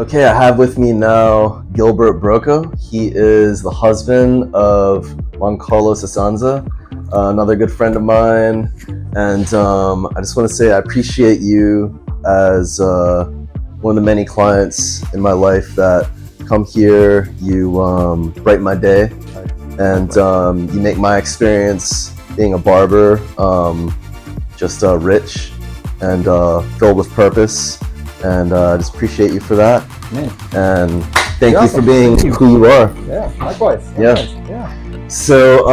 Okay, I have with me now Gilbert Broco. He is the husband of Juan Carlos Asanza, another good friend of mine. And I just want to say I appreciate you as one of the many clients in my life that come here. You brighten my day, and you make my experience being a barber just rich and filled with purpose. And I just appreciate you for that. Man. And thank you for being who you are. Yeah, likewise. Yeah. So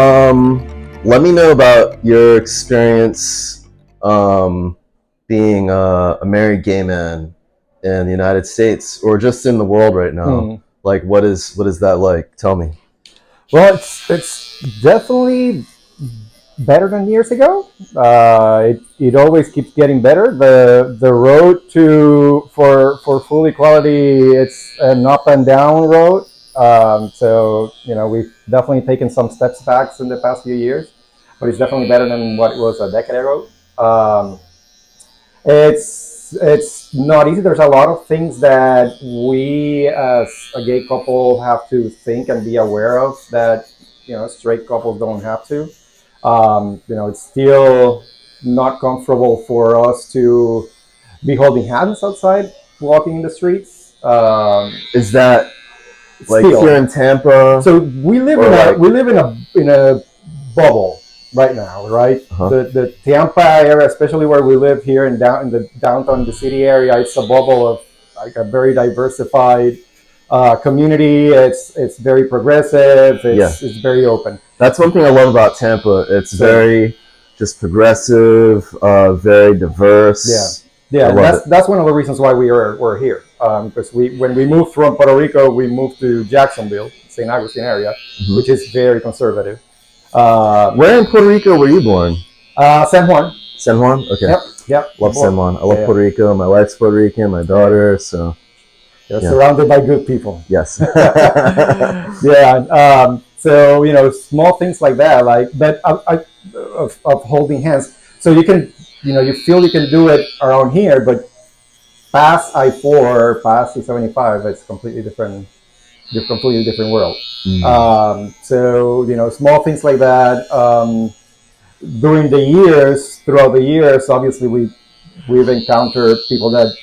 let me know about your experience being a married gay man in the United States or just in the world right now. Like, what is that like? Tell me. Well, it's definitely better than years ago. It always keeps getting better. The road for full equality, it's an up and down road. So we've definitely taken some steps back in the past few years, but it's definitely better than what it was a decade ago. It's not easy. There's a lot of things that we as a gay couple have to think and be aware of that straight couples don't have to. It's still not comfortable for us to be holding hands outside, walking in the streets. Is that like still here in Tampa? So we live in a bubble right now, right? The Tampa area, especially where we live here in the downtown, the city area, it's a bubble of like a very diversified community. It's very progressive. It's very open. That's one thing I love about Tampa. It's very just progressive, very diverse. Yeah. That's one of the reasons why we're here. Because when we moved from Puerto Rico, we moved to Jacksonville, St. Augustine area, which is very conservative. Where in Puerto Rico were you born? San Juan. San Juan? Okay. Yep. Love San Juan. I love Puerto Rico. My wife's Puerto Rican, my daughter, so... You're surrounded by good people. Yes. So small things like that, of holding hands. So you can, you feel you can do it around here, but past I-4, past I-75, it's completely different world. So small things like that. Throughout the years, obviously we've encountered people that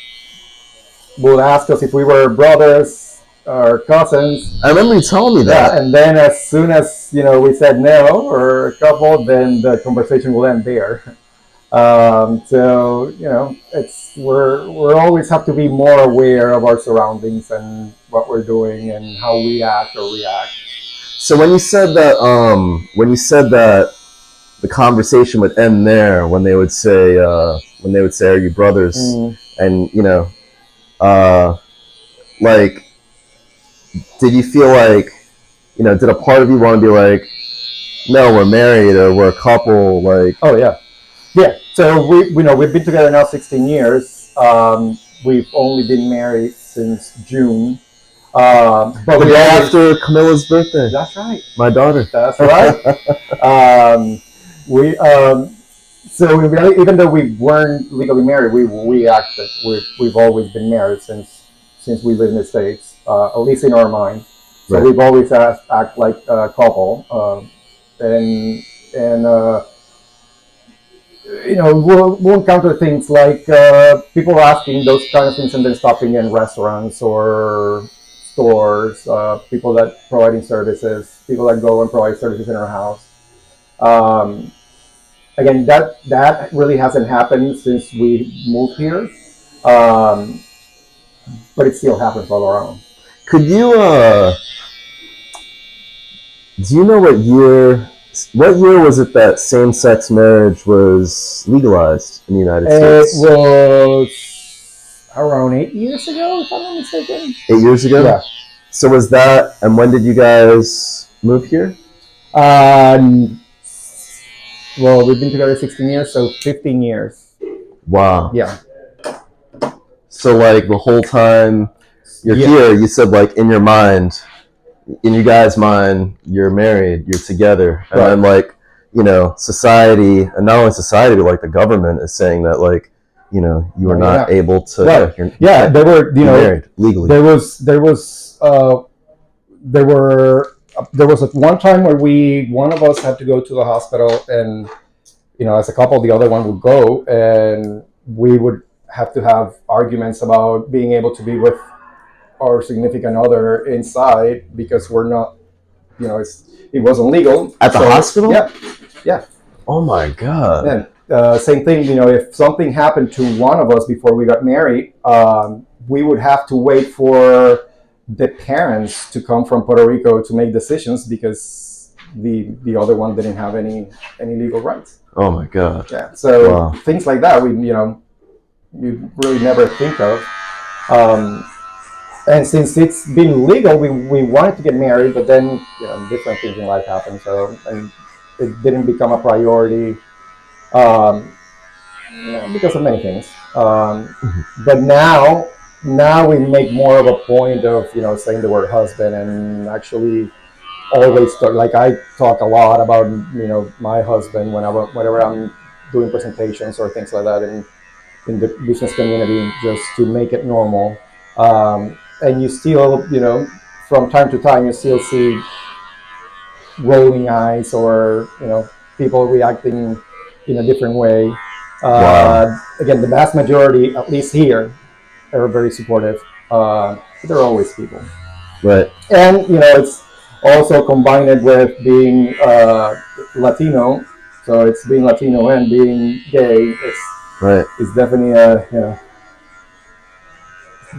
would ask us if we were brothers or cousins. I remember you telling me that. Yeah, and then as soon as we said no or a couple, then the conversation will end there. So we're always have to be more aware of our surroundings and what we're doing and how we act or react. So when you said that the conversation would end there when they would say, "Are you brothers?" And like, did you feel like, did a part of you want to be like, no, we're married or we're a couple? Like, oh yeah. So we've been together now 16 years. We've only been married since June. But the day after Camilla's birthday. That's right. My daughter. That's right. So even though we weren't legally married, we acted. We've always been married since we live in the States, at least in our mind. So we've always act like a couple, we'll encounter things like people asking those kind of things and then stopping in restaurants or stores, people that providing services, people that go and provide services in our house. Again, that really hasn't happened since we moved here, but it still happens all around. Could you, do you know what year was it that same-sex marriage was legalized in the United States? It was around 8 years ago, if I'm not mistaken. 8 years ago? Yeah. So was that, and when did you guys move here? Well, we've been together 16 years, so 15 years. Wow. Yeah. So like the whole time you're here, you said like in your mind, in you guys' mind, you're married, you're together. And then like, society, and not only society, but like the government is saying that like, you were No, you're not not. able to. Right. You're Yeah, there were, be married legally. there was at one time where one of us had to go to the hospital, and as a couple, the other one would go, and we would have to have arguments about being able to be with our significant other inside because we're not, it wasn't legal At the hospital? Yeah, yeah. Oh my God. And same thing, if something happened to one of us before we got married, we would have to wait for the parents to come from Puerto Rico to make decisions because the other one didn't have any legal rights. Oh my God. Yeah. So things like that, we really never think of. And since it's been legal, we wanted to get married, but then different things in life happened, and it didn't become a priority because of many things. But now we make more of a point of saying the word husband, and actually always talk, like I talk a lot about my husband whenever I'm doing presentations or things like that in the business community, just to make it normal. And you still, from time to time, you still see rolling eyes or, people reacting in a different way. Again, the vast majority, at least here, are very supportive. There are always people. Right. And, it's also combined with being Latino. So it's being Latino and being gay. It's definitely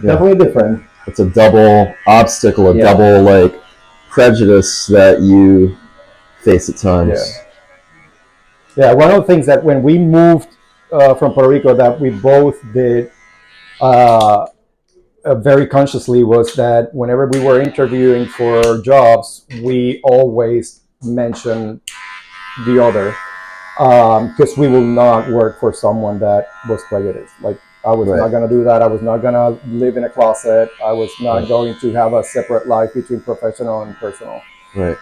definitely different. It's a double obstacle, double prejudice that you face at times. Yeah. One of the things that when we moved from Puerto Rico that we both did very consciously was that whenever we were interviewing for jobs, we always mentioned the other, because we will not work for someone that was prejudiced. Like, I was not going to do that. I was not going to live in a closet. I was not going to have a separate life between professional and personal. Right.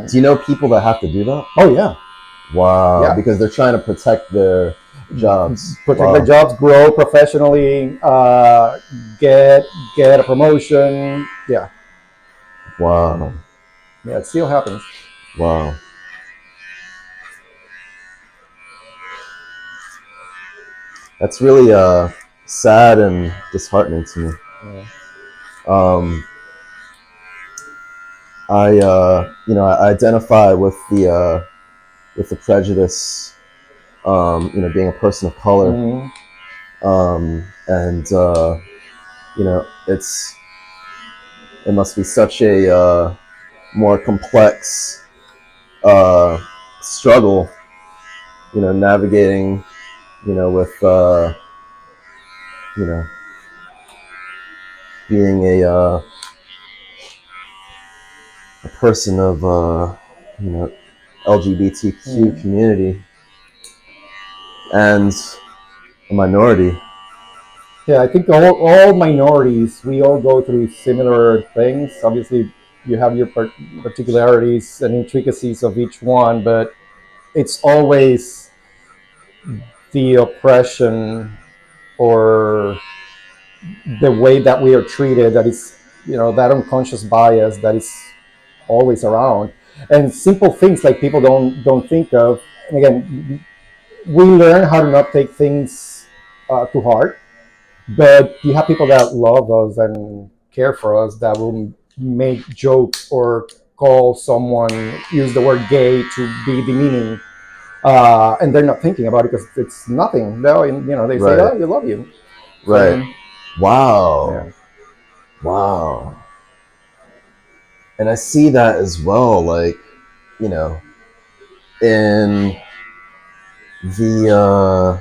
Do you know people that have to do that? Oh, yeah. Wow. Yeah. Because they're trying to protect their jobs. Protect their jobs, grow professionally, get a promotion. Yeah. Wow. Yeah, it still happens. Wow. That's really sad and disheartening to me. Yeah. I identify with the prejudice, being a person of color, and it must be such a more complex struggle, navigating, with being a person of LGBTQ community and a minority. Yeah, I think all minorities, we all go through similar things. Obviously, you have your particularities and intricacies of each one, but it's always the oppression or the way that we are treated that is, that unconscious bias that is always around. And simple things like people don't think of. And again, we learn how to not take things too hard. But you have people that love us and care for us that will make jokes or call someone, use the word gay to be demeaning, and they're not thinking about it because it's nothing. No, they say, "Oh, you love you." Right. Wow. Yeah. Wow. And I see that as well, in the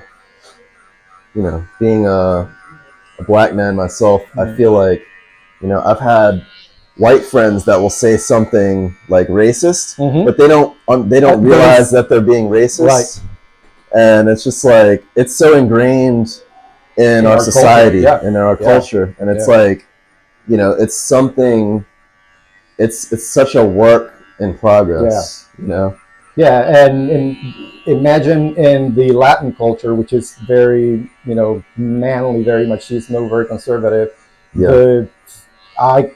being a black man myself, I feel like, I've had white friends that will say something like racist, but they don't realize that they're being racist. Right. And it's just like, it's so ingrained in our society, in our culture. And it's like, it's something, it's such a work in progress, Yeah, and imagine in the Latin culture, which is very, manly, very machismo, very conservative. Yeah. The I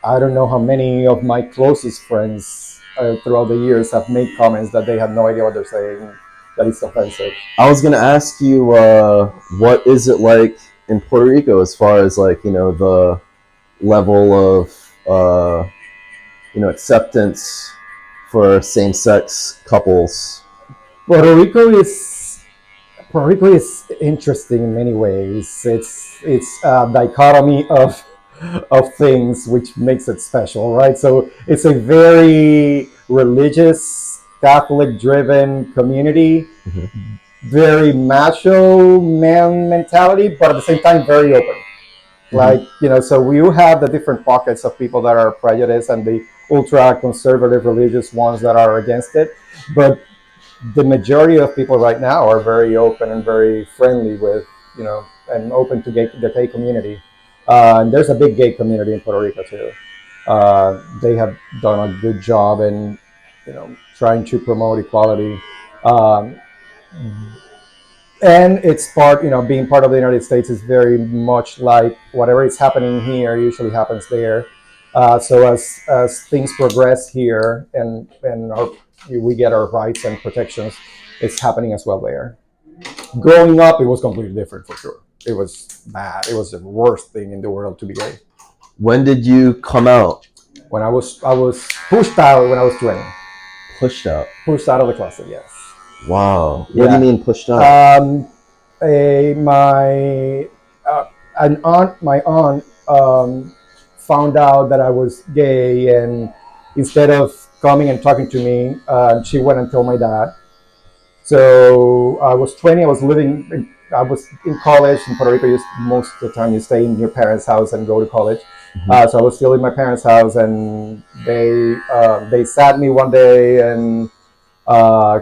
I don't know how many of my closest friends throughout the years have made comments that they have no idea what they're saying, that it's offensive. I was gonna ask you, what is it like in Puerto Rico as far as like the level of acceptance for same-sex couples? Puerto Rico is Puerto Rico is interesting in many ways. It's a dichotomy of things which makes it special, right? So it's a very religious, Catholic driven community, Mhm. very macho man mentality, but at the same time very open. Mhm. Like, so you have the different pockets of people that are prejudiced and the ultra conservative religious ones that are against it. But the majority of people right now are very open and very friendly with, and open to the gay community. And there's a big gay community in Puerto Rico too. They have done a good job in, trying to promote equality. Um, and it's part, being part of the United States is very much like whatever is happening here usually happens there. So as things progress here and we get our rights and protections, it's happening as well there. Growing up, it was completely different for sure. It was bad. It was the worst thing in the world to be gay. When did you come out? When I was pushed out when I was 20. Pushed out. Pushed out of the closet. Yes. Wow. What do you Yeah. mean pushed out? My my aunt found out that I was gay, and instead of coming and talking to me, she went and told my dad. So I was 20. I was in college in Puerto Rico. Most of the time, you stay in your parents' house and go to college. Mhm. So I was still in my parents' house, and they sat me one day and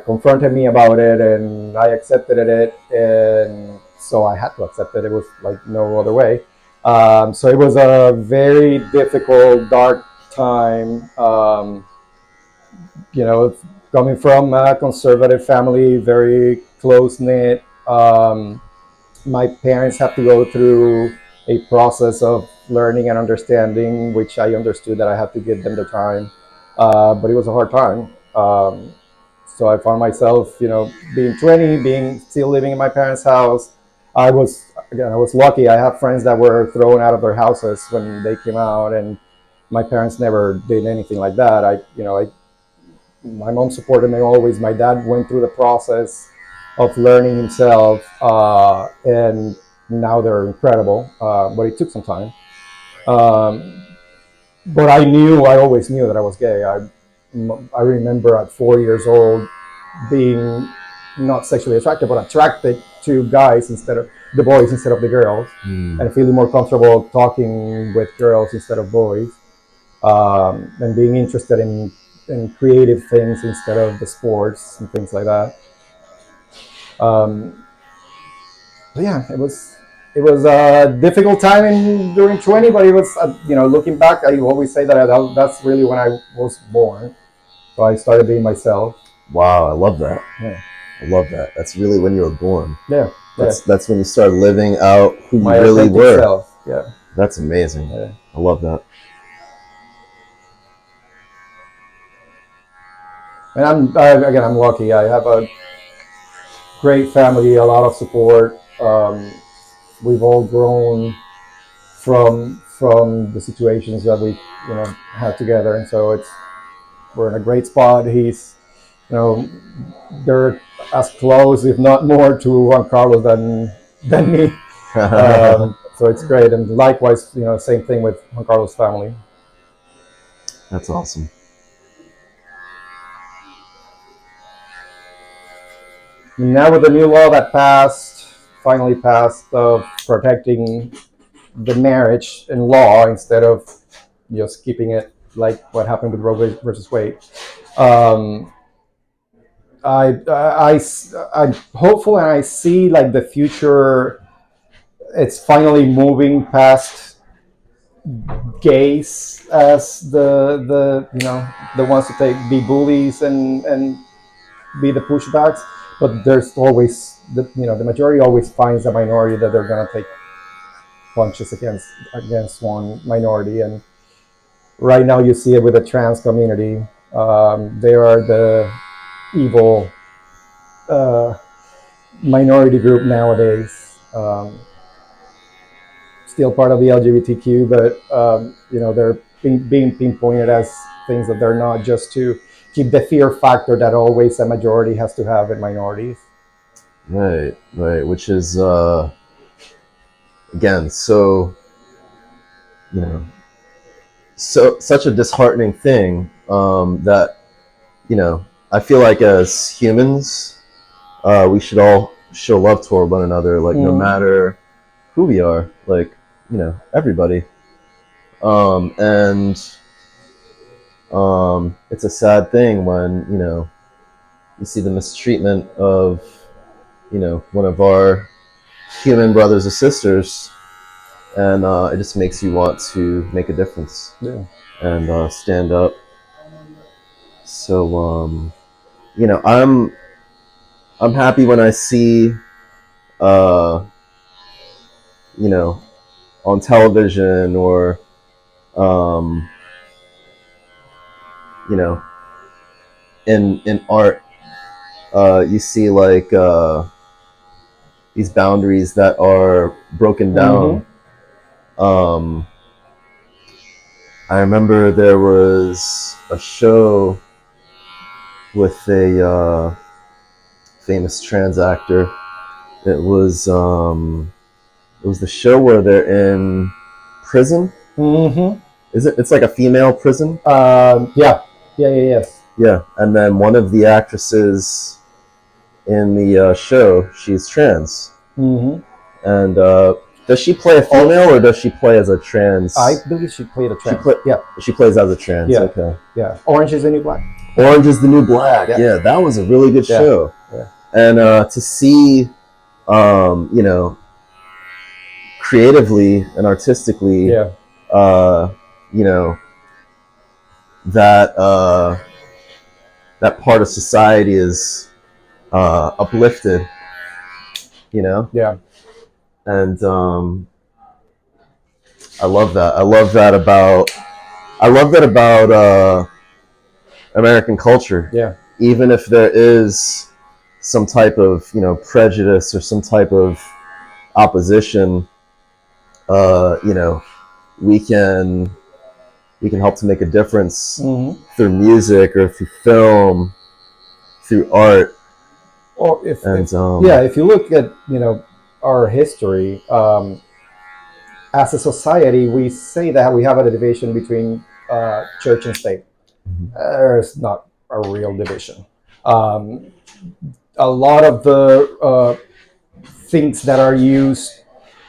confronted me about it, and I accepted it, and so I had to accept it. It was like no other way. So it was a very difficult, dark time. Coming from a conservative family, very close knit. My parents had to go through a process of learning and understanding, which I understood that I had to give them the time. But it was a hard time. So I found myself, being 20, being still living in my parents' house. I was lucky. I have friends that were thrown out of their houses when they came out, and my parents never did anything like that. My mom supported me always. My dad went through the process of learning himself, and now they're incredible. But it took some time. Um, but I always knew that I was gay. I remember at 4 years old being not sexually attracted, but attracted to guys instead of the boys instead of the girls, Mm. and feeling more comfortable talking with girls instead of boys, and being interested in creative things instead of the sports and things like that. Um, but yeah, it was a difficult time during 20, but it was, looking back, I always say that's really when I was born. So I started being myself. Wow, I love that. Yeah, I love that. That's really when you were born. yeah, yeah. That's when you started living out who you My really authentic were. self. Yeah, That's amazing. yeah. I love that. And again, I'm lucky. I have a great family, a lot of support. We've all grown from the situations that we had together, and so we're in a great spot. You know they're as close, if not more, to Juan Carlos than me. So it's great, and likewise, same thing with Juan Carlos' family. That's awesome. Now with the new law that finally passed, of protecting the marriage in law instead of just keeping it like what happened with Roe versus Wade. Um, I'm hopeful, and I see like the future. It's finally moving past gays as the ones to be bullies and be the pushbacks, but there's always the majority always finds a minority that they're gonna take punches against one minority. And right now you see it with the trans community. They are the evil minority group nowadays. Still part of the LGBTQ, but they're being pinpointed as things that they're not, just to keep the fear factor that always a majority has to have in minorities. Right, which is again, so such a disheartening thing, that I feel like as humans, we should all show love toward one another, like no matter who we are, like everybody. And it's a sad thing when you see the mistreatment of one of our human brothers or sisters, and it just makes you want to make a difference, and stand up. So I'm happy when I see on television, or in art, you see like these boundaries that are broken down. I remember there was a show with a famous trans actor. It was the show where they're in prison. Is it? It's like a female prison. Yes. Yeah, and then one of the actresses in the show, she's trans. And does she play a female, or does she play as a trans? I believe she played a trans. She plays as a trans. Yeah. Okay. Yeah. Orange is the New Black. Orange is the New Black. Yeah, that was a really good show. Yeah. And to see, creatively and artistically, that part of society is uplifted. Yeah. And I love that. I love that about American culture. Yeah. Even if there is some type of prejudice or some type of opposition, we can help to make a difference through music, or through film, through art. Or if you look at our history, as a society, we say that we have a division between church and state. There's not a real division. A lot of the things that are used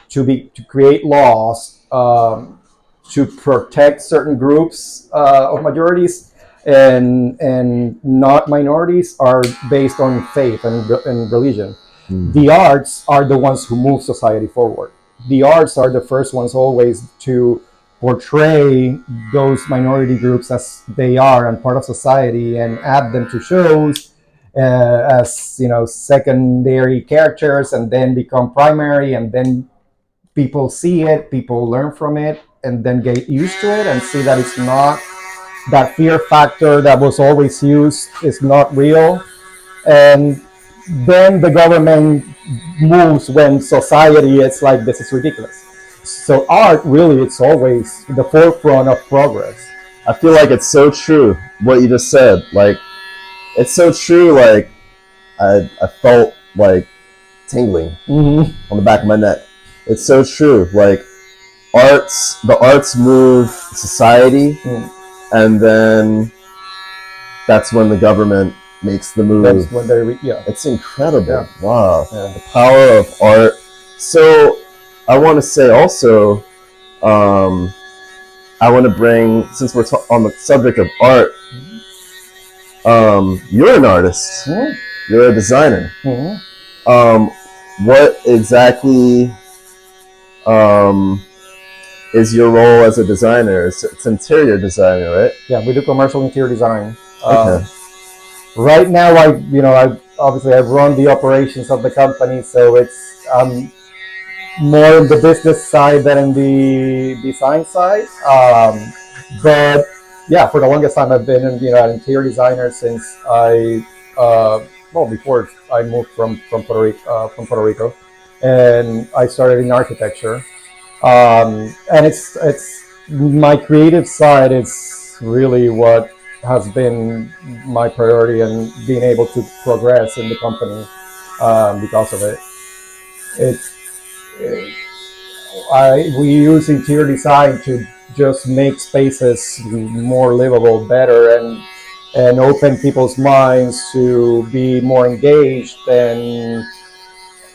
to create laws to protect certain groups of majorities and not minorities are based on faith and religion. The arts are the ones who move society forward. The arts are the first ones always to portray those minority groups as they are and part of society, and add them to shows as secondary characters, and then become primary, and then people see it, people learn from it, and then get used to it and see that it's not, that fear factor that was always used is not real. And then the government moves when society is like, this is ridiculous. So art, really, it's always the forefront of progress. I feel like it's so true what you just said. Like, it's so true. Like, I felt like tingling on the back of my neck. It's so true. Like, the arts move society, and then that's when the government makes the move. That's when It's incredible. Yeah. Wow. Yeah. The power of art. So I want to say also, I want to bring, since we're on the subject of art, you're an artist. You're a designer. What exactly is your role as a designer? It's interior designer, right? Yeah, we do commercial interior design. Okay. Right now, I obviously I run the operations of the company, so it's more in the business side than in the design side. But yeah, for the longest time, I've been an interior designer since before I moved from Puerto Rico, and I started in architecture. And it's my creative side is really what has been my priority and being able to progress in the company because of it. It's we use interior design to just make spaces more livable, better, and open people's minds to be more engaged and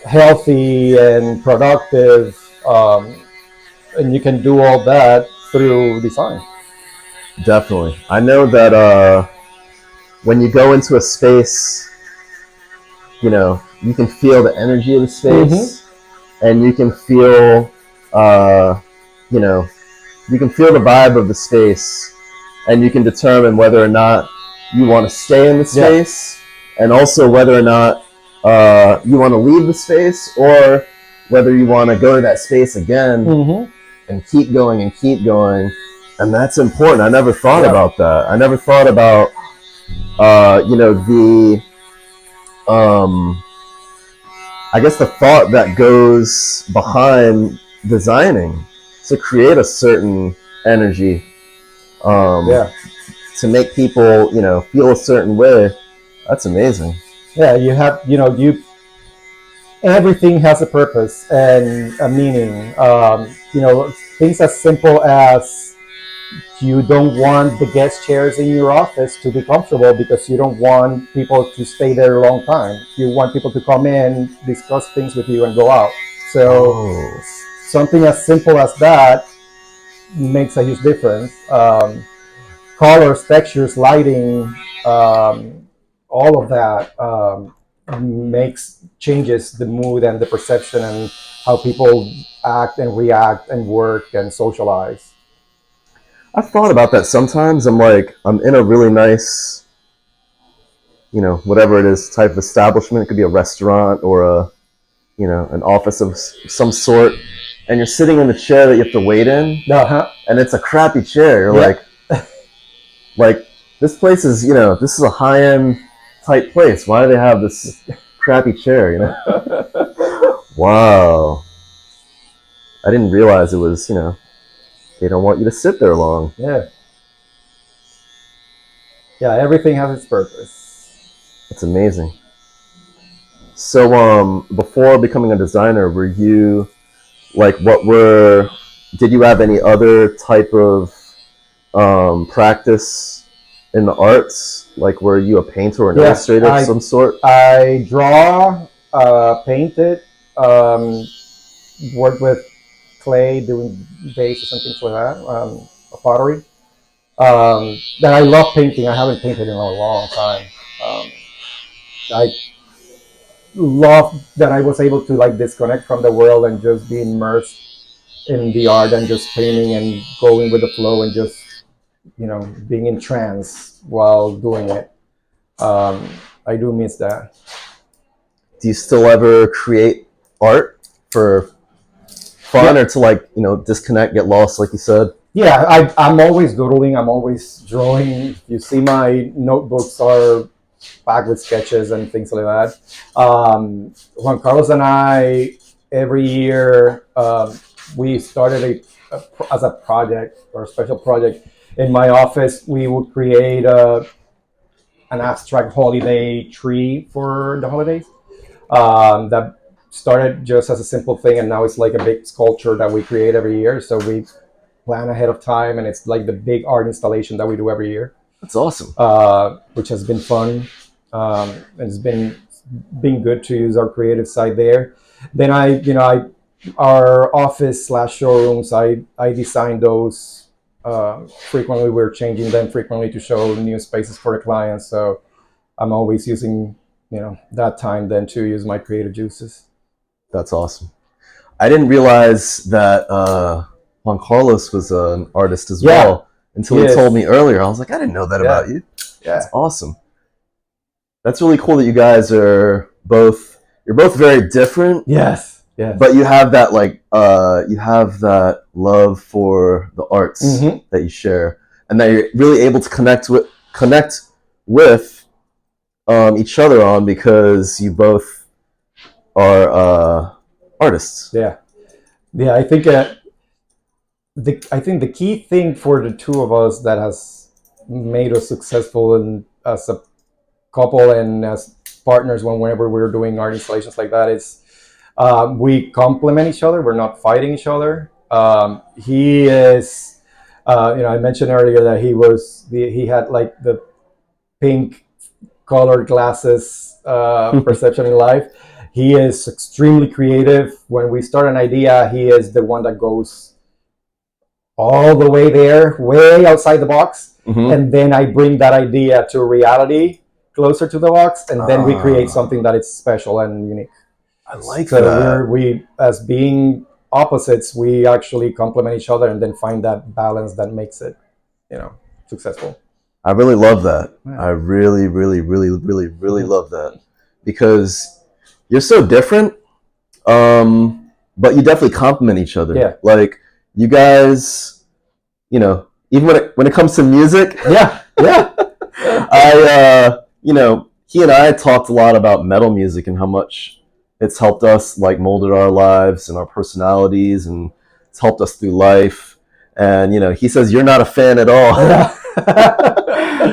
healthy and productive. And you can do all that through design. Definitely. I know that when you go into a space, you can feel the energy of the Mm-hmm. space, and you can feel, you know, you can feel the vibe of the space, and you can determine whether or not you want to stay in the Yeah. space, and also whether or not you want to leave the space, or whether you want to go to that space again Mm-hmm. and keep going and keep going. And that's important. I never thought Yeah. about that. I never thought about, the um, I guess the thought that goes behind designing to create a certain energy, um, Yeah. to make people, feel a certain way. That's amazing. Yeah. You have, everything has a purpose and a meaning. Things as simple as you don't want the guest chairs in your office to be comfortable because you don't want people to stay there a long time. You want people to come in, discuss things with you, and go out. So Oh, something as simple as that makes a huge difference. Colors, textures, lighting, all of that makes changes the mood and the perception and how people act and react and work and socialize. I've thought about that sometimes. I'm like, I'm in a really nice, whatever it is, type of establishment. It could be a restaurant or an office of some sort, and you're sitting in the chair that you have to wait in, Uh-huh. and it's a crappy chair. You're Yeah. like this place is, this is a high end type place. Why do they have this crappy chair? Wow, I didn't realize it was, they don't want you to sit there long. Yeah. Yeah. Everything has its purpose. That's amazing. So, before becoming a designer, were you like, did you have any other type of practice in the arts? Like, were you a painter or an Yeah. illustrator of some sort? I draw, painted, um, work with clay, doing vases and things like that, pottery. Then I love painting. I haven't painted in a long time. Um, I love that I was able to like disconnect from the world and just be immersed in the art and just painting and going with the flow and just being in trance while doing it. Um, I do miss that. Do you still ever create art for fun, Yeah, or to, like, disconnect, get lost, like you said? yeah. I'm always doodling. I'm always drawing. You see, my notebooks are packed with sketches and things like that. Juan Carlos and I, every year, we started as a project or a special project. In my office, we would create an abstract holiday tree for the holidays. That started just as a simple thing, and now it's like a big sculpture that we create every year. So we plan ahead of time, and it's like the big art installation that we do every year, That's awesome. which has been fun. And it's been good to use our creative side there. Then our office slash showrooms, I design those frequently. We're changing them frequently to show new spaces for the clients. So I'm always using that time then to use my creative juices. That's awesome. I didn't realize that Juan Carlos was an artist as Yeah, well until he he told is. me earlier. I was like, I didn't know that Yeah, about you. That's yeah. awesome. that's really cool that you guys are both. You're both very different. Yes. Yes. But you have that you have that love for the arts that you share, and that you're really able to connect with each other on, because you both are artists. Yeah. Yeah. I think the key thing for the two of us that has made us successful as a couple and as partners whenever we're doing art installations like that is we complement each other. We're not fighting each other. He is, I mentioned earlier that he had like the pink colored glasses perception in life. He is extremely creative. When we start an idea, he is the one that goes all the way there, way outside the box, and then I bring that idea to reality, closer to the box, and then we create something that is special and unique. I like so that. we as being opposites, we actually complement each other and then find that balance that makes it, successful. I really love that. Yeah. I really, really, really, really, really love that, because you're so different, but you definitely complement each other. Yeah. Like you guys, even when it comes to music. Yeah. He and I talked a lot about metal music and how much it's helped us, like, molded our lives and our personalities, and it's helped us through life. And he says you're not a fan at all.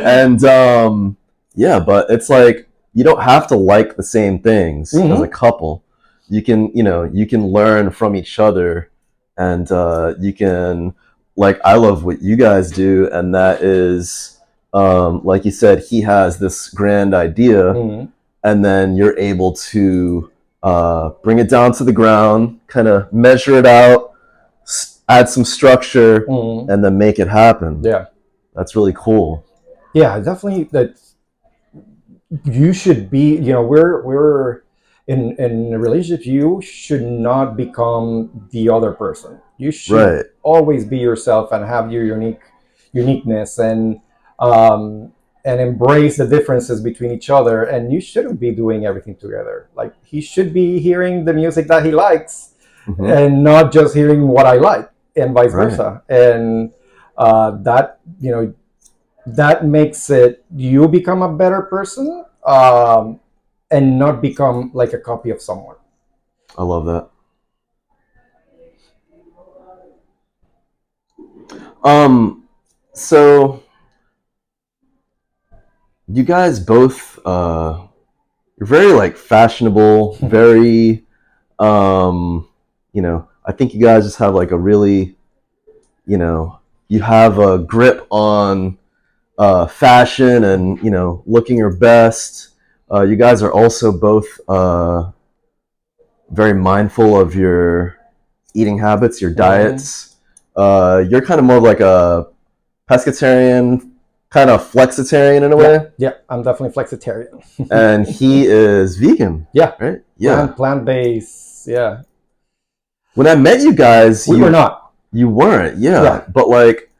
And but it's like you don't have to like the same things as a couple. You can learn from each other, and you can, like, I love what you guys do, and that is, like you said, he has this grand idea, and then you're able to bring it down to the ground, kind of measure it out, add some structure, and then make it happen. Yeah, that's really cool. Yeah, definitely. That you should be. We're in a relationship. You should not become the other person. You should always be yourself and have your uniqueness, and embrace the differences between each other. And you shouldn't be doing everything together. Like, he should be hearing the music that he likes, and not just hearing what I like, and vice versa. And that makes it, you become a better person, and not become like a copy of someone. I love that. So you guys both, you're very, like, fashionable, very, I think you guys just have, like, a really, you have a grip on fashion and, looking your best. You guys are also both very mindful of your eating habits, your diets. You're kind of more like a pescatarian, kind of flexitarian in a way. Yeah, I'm definitely flexitarian. And he is vegan. Yeah. Right? Yeah. Plant-based, yeah. When I met you guys, we were not. You weren't, yeah. But, like,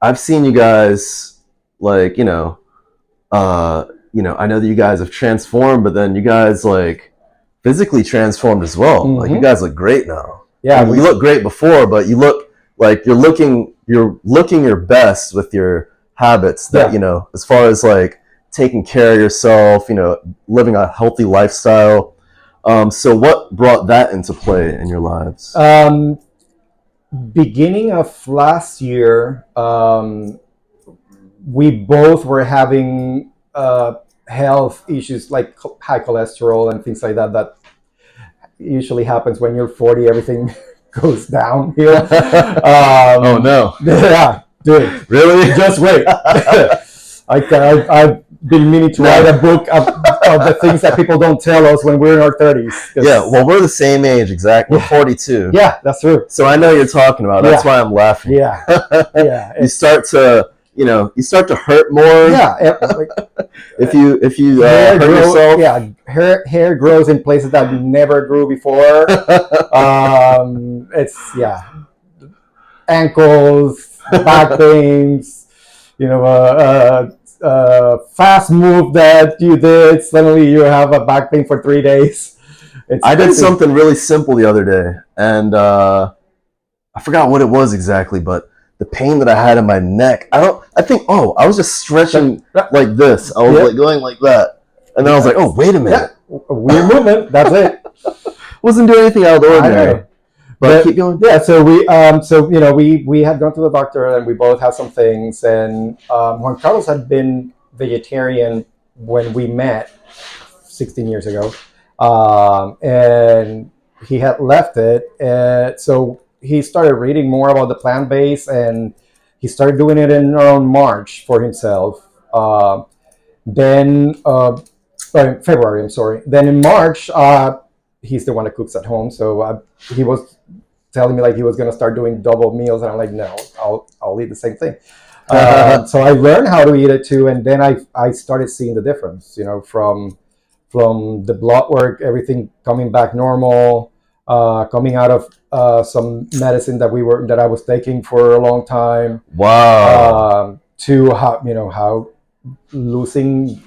I've seen you guys, like, I know that you guys have transformed, but then you guys, like, physically transformed as well. Like, you guys look great now. Yeah, you look great before, but you look like you're looking your best with your habits. That as far as, like, taking care of yourself, living a healthy lifestyle. So what brought that into play in your lives? Beginning of last year, we both were having health issues, like high cholesterol and things like that. That usually happens when you're 40. Everything goes downhill. Oh no! Yeah, dude. Really? Just wait. I've been meaning to write a book of the things that people don't tell us when we're in our 30s. Yeah, well, we're the same age, exactly. We're 42. Yeah, that's true. So I know what you're talking about. That's why I'm laughing. Yeah, yeah. You start to hurt more. Yeah. if you hurt yourself. Yeah, hair grows in places that never grew before. It's ankles, back pains, fast move that you did, suddenly you have a back pain for 3 days. I did something really simple the other day, and I forgot what it was exactly, but the pain that I had in my neck, I was just stretching like this. I was like going like that. And then I was like, oh, wait a minute. Yeah. Weird movement. That's it. Wasn't doing anything out of the ordinary. But keep going. Yeah, so we we had gone to the doctor and we both had some things, and Juan Carlos had been vegetarian when we met 16 years ago, and he had left it, so he started reading more about the plant-based, and he started doing it in around March for himself. Then February, I'm sorry. Then in March, he's the one that cooks at home, so he was telling me like he was going to start doing double meals, and I'm like, no, I'll eat the same thing. So I learned how to eat it too, and then I started seeing the difference, from the blood work, everything coming back normal, coming out of some medicine that I was taking for a long time. Wow. To how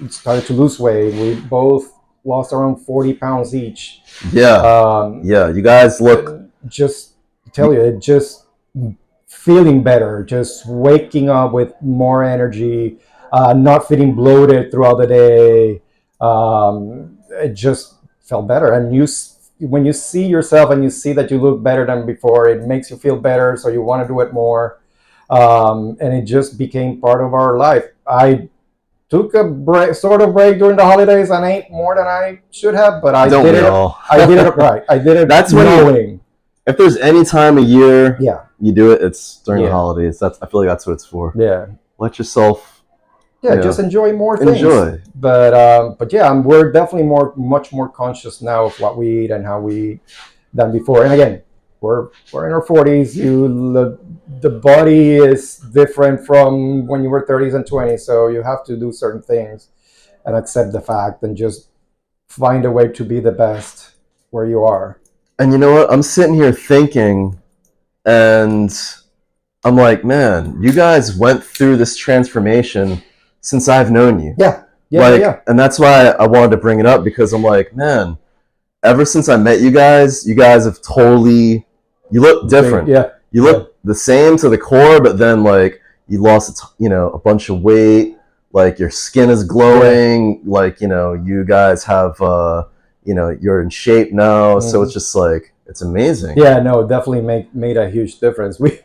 started to lose weight. We both lost around 40 pounds each. Yeah. You guys look. Just tell you, just feeling better, just waking up with more energy, not feeling bloated throughout the day. It just felt better. And when you see yourself and you see that you look better than before, it makes you feel better, so you want to do it more. And it just became part of our life. I took a break during the holidays and ate more than I should have, but I did it right. I did it. That's knowing. If there's any time of year you do it, it's during the holidays. I feel like that's what it's for. Yeah. Let yourself just enjoy more things. But yeah, we're definitely much more conscious now of what we eat and how we eat than before. And again, we're in our 40s. The body is different from when you were 30s and 20s, so you have to do certain things and accept the fact and just find a way to be the best where you are. And you know what? I'm sitting here thinking, and I'm like, man, you guys went through this transformation since I've known you. Yeah. And that's why I wanted to bring it up, because I'm like, man, ever since I met you guys have totally, you look different. Yeah. You look the same to the core, but then like you lost, a bunch of weight. Like your skin is glowing. Yeah. Like, you guys have, you're in shape now. Mm-hmm. So it's just like, it's amazing. Yeah, no, it definitely made a huge difference. We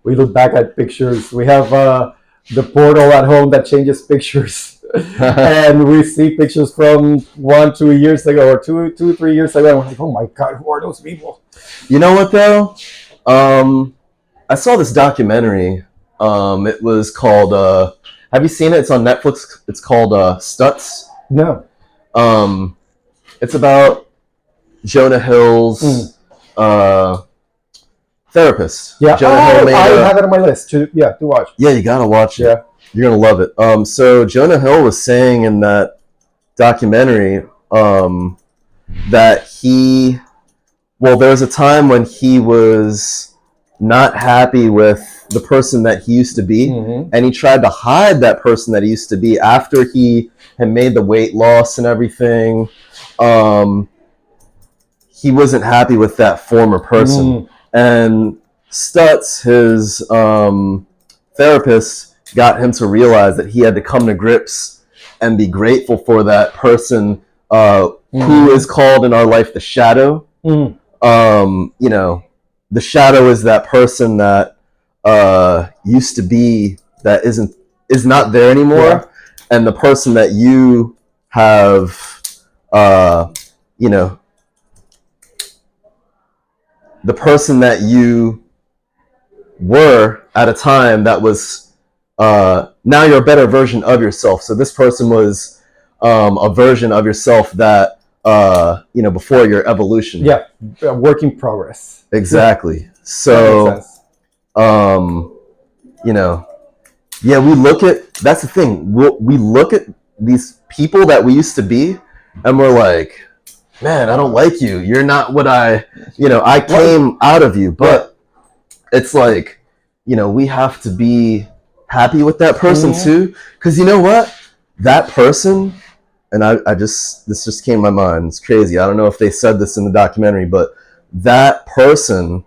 look back at pictures. We have the portal at home that changes pictures. And we see pictures from 1, 2 years ago, or 2, 3 years ago. And we're like, oh my God, who are those people? You know what though? I saw this documentary. It was called, have you seen it? It's on Netflix. It's called Stutz. No. It's about Jonah Hill's therapist. Yeah, Jonah Hill I have it on my list to watch. Yeah, you gotta watch it. Yeah. You're gonna love it. So Jonah Hill was saying in that documentary that there was a time when he was not happy with the person that he used to be, and he tried to hide that person that he used to be after he had made the weight loss and everything. He wasn't happy with that former person. And Stutz, his therapist, got him to realize that he had to come to grips and be grateful for that person who is called in our life the shadow. The shadow is that person that used to be, that is not there anymore, and the person that you have, the person that you were at a time that was, now you're a better version of yourself. So this person was a version of yourself that, before your evolution. Yeah, a work in progress. Exactly. So, we look at, that's the thing. We look at these people that we used to be, and we're like, man, I don't like you. You're not what I came out of you. But it's like, we have to happy with that person too. Because you know what? That person, and this just came to my mind. It's crazy. I don't know if they said this in the documentary, but that person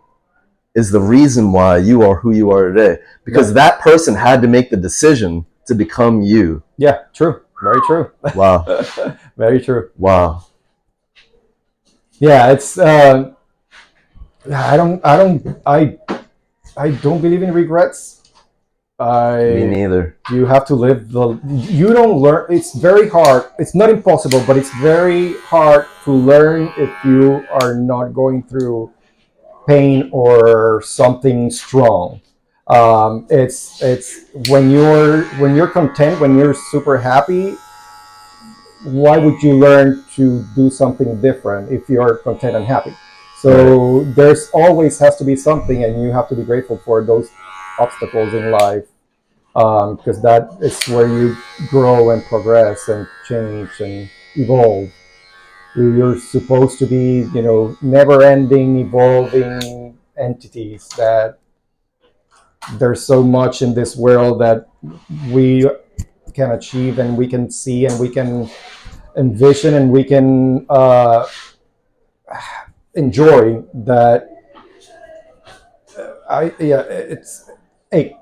is the reason why you are who you are today. Because that person had to make the decision to become you. Yeah, true. Very true. Wow. Very true. Wow. Yeah, it's I don't believe in regrets. Me neither. You have to live you don't learn. It's very hard. It's not impossible, but it's very hard to learn if you are not going through pain or something strong. It's when you're content, when you're super happy. Why would you learn to do something different if you're content and happy? So there's always has to be something, and you have to be grateful for those obstacles in life, because that is where you grow and progress and change and evolve. You're supposed to be, never-ending, evolving entities. That there's so much in this world that we can achieve and we can see and we can envision and we can enjoy. That it's a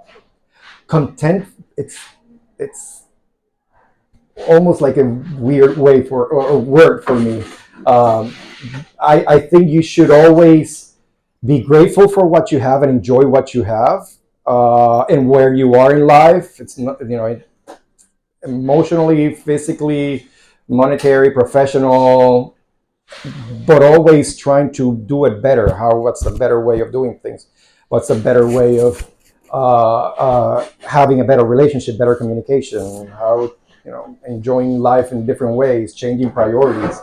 content. It's almost like a weird way for or a word for me. I think you should always be grateful for what you have and enjoy what you have, and where you are in life. It's not, emotionally, physically, monetary, professional, but always trying to do it better. What's a better way of doing things? What's a better way of having a better relationship, better communication? How, enjoying life in different ways, changing priorities.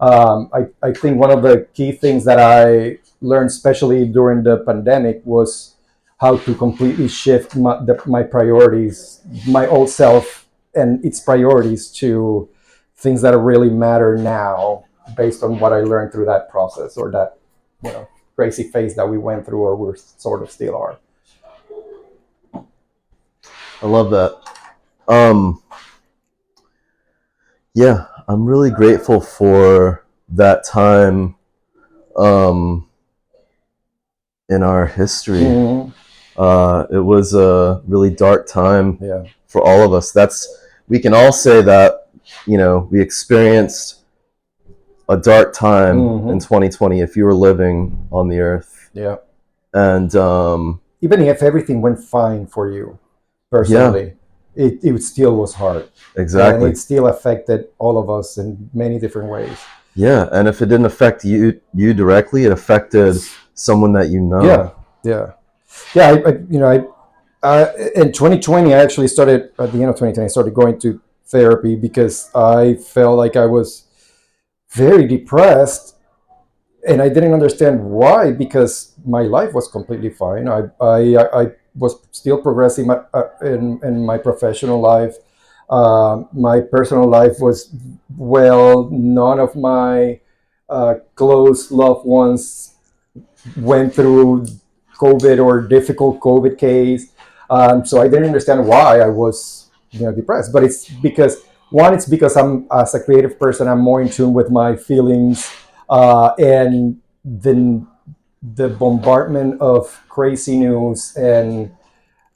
I think one of the key things that I learned, especially during the pandemic, was how to completely shift my priorities, my old self and its priorities, to things that really matter now, based on what I learned through that process, or that, crazy phase that we went through, or we're sort of still are. I love that. Yeah, I'm really grateful for that time in our history. It was a really dark time for all of us. We can all say that, we experienced a dark time in 2020 if you were living on the earth. Yeah. And even if everything went fine for you personally, it still was hard. Exactly. And it still affected all of us in many different ways. Yeah, and if it didn't affect you directly, it affected someone that you know. Yeah. In 2020, I actually started, at the end of 2020, I started going to therapy because I felt like I was very depressed, and I didn't understand why, because my life was completely fine. I was still progressing in my professional life. My personal life was well. None of my close loved ones went through COVID or difficult COVID case. So I didn't understand why I was, depressed. But it's because, it's because I'm, as a creative person, I'm more in tune with my feelings, and then the bombardment of crazy news and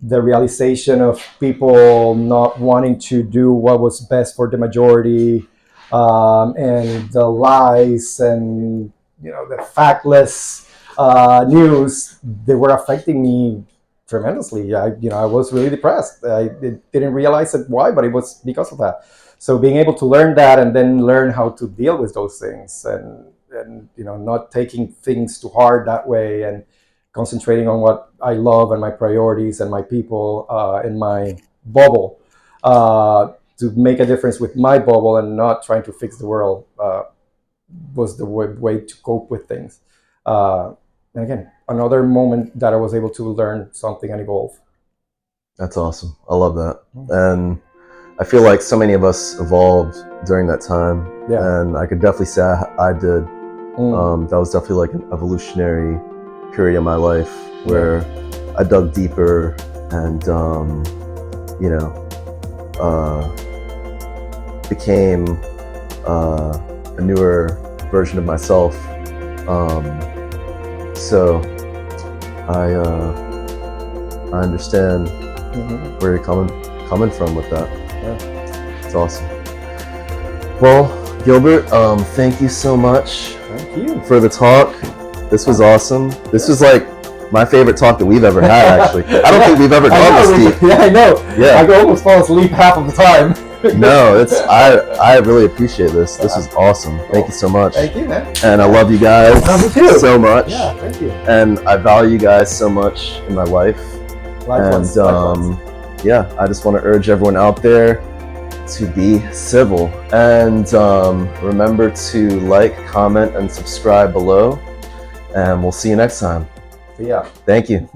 the realization of people not wanting to do what was best for the majority, and the lies and, the factless news, they were affecting me tremendously. I was really depressed. I didn't realize why, but it was because of that. So being able to learn that, and then learn how to deal with those things, and not taking things too hard that way, and concentrating on what I love and my priorities and my people, in my bubble, to make a difference with my bubble, and not trying to fix the world, was the way to cope with things. And again, another moment that I was able to learn something and evolve. That's awesome. I love that. And I feel like so many of us evolved during that time. Yeah. And I could definitely say I did. That was definitely like an evolutionary period in my life where I dug deeper and you know, became a newer version of myself. So I understand where you're coming from with that. Yeah. It's awesome. Well, Gilbert, thank you so much Thank you. for the talk. This was awesome. This was like my favorite talk that we've ever had, actually. I don't think we've ever gone this deep. Yeah, I know. Yeah. I could almost fall asleep half of the time. No, I really appreciate this. This is awesome. Thank you so much. Thank you, man. And I love you guys Me too. so much. Yeah, thank you. And I value you guys so much in my life. Likewise. And yeah, I just want to urge everyone out there to be civil. And remember to like, comment, and subscribe below. And we'll see you next time. Yeah. Thank you.